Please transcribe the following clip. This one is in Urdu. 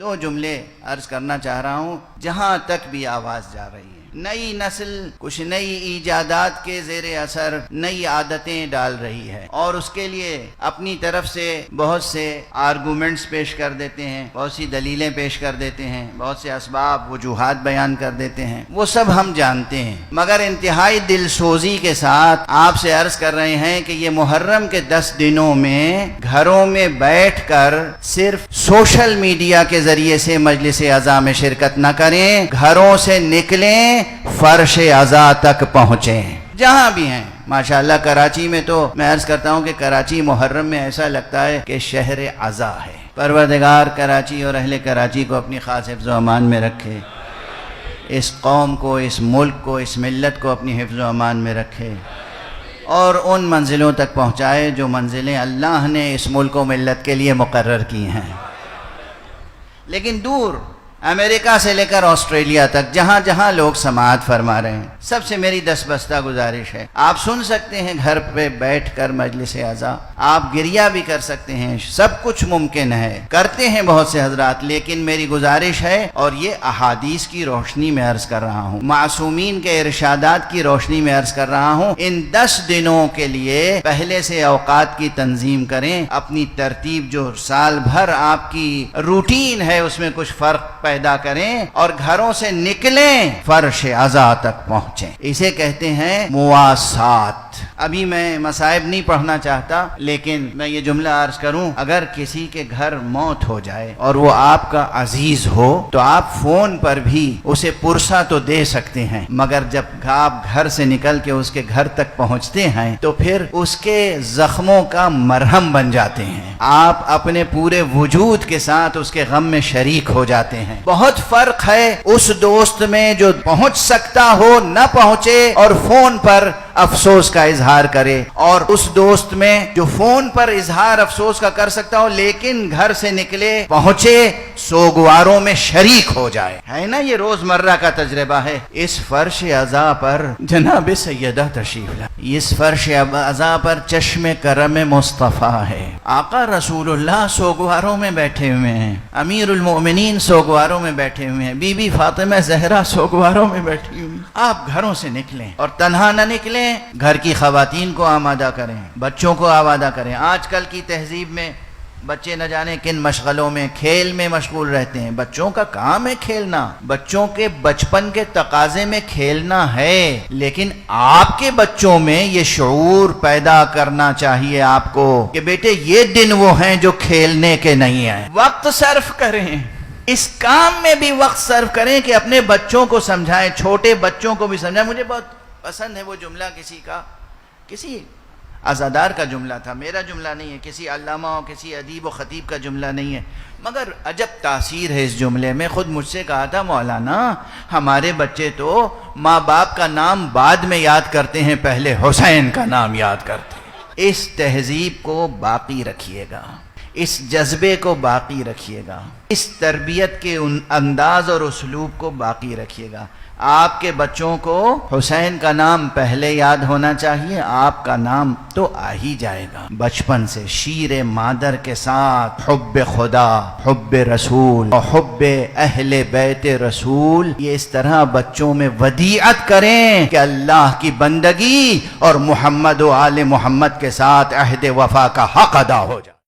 دو جملے عرض کرنا چاہ رہا ہوں جہاں تک بھی آواز جا رہی ہے۔ نئی نسل کچھ نئی ایجادات کے زیر اثر نئی عادتیں ڈال رہی ہے اور اس کے لیے اپنی طرف سے بہت سے آرگومنٹس پیش کر دیتے ہیں، بہت سی دلیلیں پیش کر دیتے ہیں، بہت سے اسباب وجوہات بیان کر دیتے ہیں، وہ سب ہم جانتے ہیں، مگر انتہائی دل سوزی کے ساتھ آپ سے عرض کر رہے ہیں کہ یہ محرم کے 10 دنوں میں گھروں میں بیٹھ کر صرف سوشل میڈیا کے ذریعے سے مجلس عزا میں شرکت نہ کریں، گھروں سے نکلیں، فرش عزا تک پہنچیں جہاں بھی ہیں۔ ماشاءاللہ کراچی میں تو میں عرض کرتا ہوں کہ کراچی محرم میں ایسا لگتا ہے کہ شہر عزا ہے۔ پروردگار کراچی اور اہل کراچی کو اپنی خاص حفظ و امان میں رکھے، اس قوم کو، اس ملک کو، اس ملت کو اپنی حفظ و امان میں رکھے اور ان منزلوں تک پہنچائے جو منزلیں اللہ نے اس ملک و ملت کے لیے مقرر کی ہیں۔ لیکن دور امریکہ سے لے کر آسٹریلیا تک جہاں جہاں لوگ سماعت فرما رہے ہیں، سب سے میری دست بستہ گزارش ہے، آپ سن سکتے ہیں گھر پہ بیٹھ کر مجلس عزا، آپ گریہ بھی کر سکتے ہیں، سب کچھ ممکن ہے، کرتے ہیں بہت سے حضرات، لیکن میری گزارش ہے اور یہ احادیث کی روشنی میں عرض کر رہا ہوں، معصومین کے ارشادات کی روشنی میں عرض کر رہا ہوں، ان 10 دنوں کے لیے پہلے سے اوقات کی تنظیم کریں، اپنی ترتیب جو سال بھر آپ کی روٹین ہے اس میں کچھ فرق پیدا کریں اور گھروں سے نکلیں، فرش عزا تک پہنچیں۔ اسے کہتے ہیں مواسات۔ ابھی میں مصائب نہیں پڑھنا چاہتا، لیکن میں یہ جملہ عرض کروں، اگر کسی کے گھر موت ہو جائے اور وہ آپ کا عزیز ہو تو آپ فون پر بھی اسے پرسہ تو دے سکتے ہیں، مگر جب آپ گھر سے نکل کے اس کے گھر تک پہنچتے ہیں تو پھر اس کے زخموں کا مرہم بن جاتے ہیں، آپ اپنے پورے وجود کے ساتھ اس کے غم میں شریک ہو جاتے ہیں۔ بہت فرق ہے اس دوست میں جو پہنچ سکتا ہو نہ پہنچے اور فون پر افسوس کا اظہار کرے، اور اس دوست میں جو فون پر اظہار افسوس کا کر سکتا ہو لیکن گھر سے نکلے، پہنچے، سوگواروں میں شریک ہو جائے، ہے نا؟ یہ روزمرہ کا تجربہ ہے۔ اس فرش عزا پر جناب سیدہ تشریف لائے، اس فرش عزا پر چشم کرم مصطفیٰ ہے، آقا رسول اللہ سوگواروں میں بیٹھے ہوئے ہیں، امیر المؤمنین سوگواروں میں بیٹھے ہوئے ہیں، بی بی فاطمہ زہرا سوگواروں میں بیٹھی ہوئی۔ آپ گھروں سے نکلیں اور تنہا نہ نکلیں، گھر کی خواتین کو آمادہ کریں، بچوں کو آمادہ کریں۔ آج کل کی تہذیب میں بچے نہ جانے کن مشغلوں میں، کھیل میں مشغول رہتے ہیں۔ بچوں کا کام ہے کھیلنا، بچوں کے بچپن کے تقاضے میں کھیلنا ہے، لیکن آپ کے بچوں میں یہ شعور پیدا کرنا چاہیے آپ کو کہ بیٹے یہ دن وہ ہیں جو کھیلنے کے نہیں ہیں۔ وقت صرف کریں، اس کام میں بھی وقت صرف کریں کہ اپنے بچوں کو سمجھائیں، چھوٹے بچوں کو بھی سمجھائیں۔ مجھے بہت پسند ہے وہ جملہ کسی عزادار کا جملہ تھا، میرا جملہ نہیں ہے، کسی علامہ اور کسی ادیب و خطیب کا جملہ نہیں ہے، مگر عجب تاثیر ہے اس جملے میں۔ خود مجھ سے کہا تھا مولانا ہمارے بچے تو ماں باپ کا نام بعد میں یاد کرتے ہیں، پہلے حسین کا نام یاد کرتے ہیں۔ اس تہذیب کو باقی رکھیے گا، اس جذبے کو باقی رکھیے گا، اس تربیت کے انداز اور اسلوب کو باقی رکھیے گا۔ آپ کے بچوں کو حسین کا نام پہلے یاد ہونا چاہیے، آپ کا نام تو آ ہی جائے گا بچپن سے، شیر مادر کے ساتھ حب خدا، حب رسول اور حب اہل بیت رسول، یہ اس طرح بچوں میں ودیعت کریں کہ اللہ کی بندگی اور محمد و آل محمد کے ساتھ عہد وفا کا حق ادا ہو جائے۔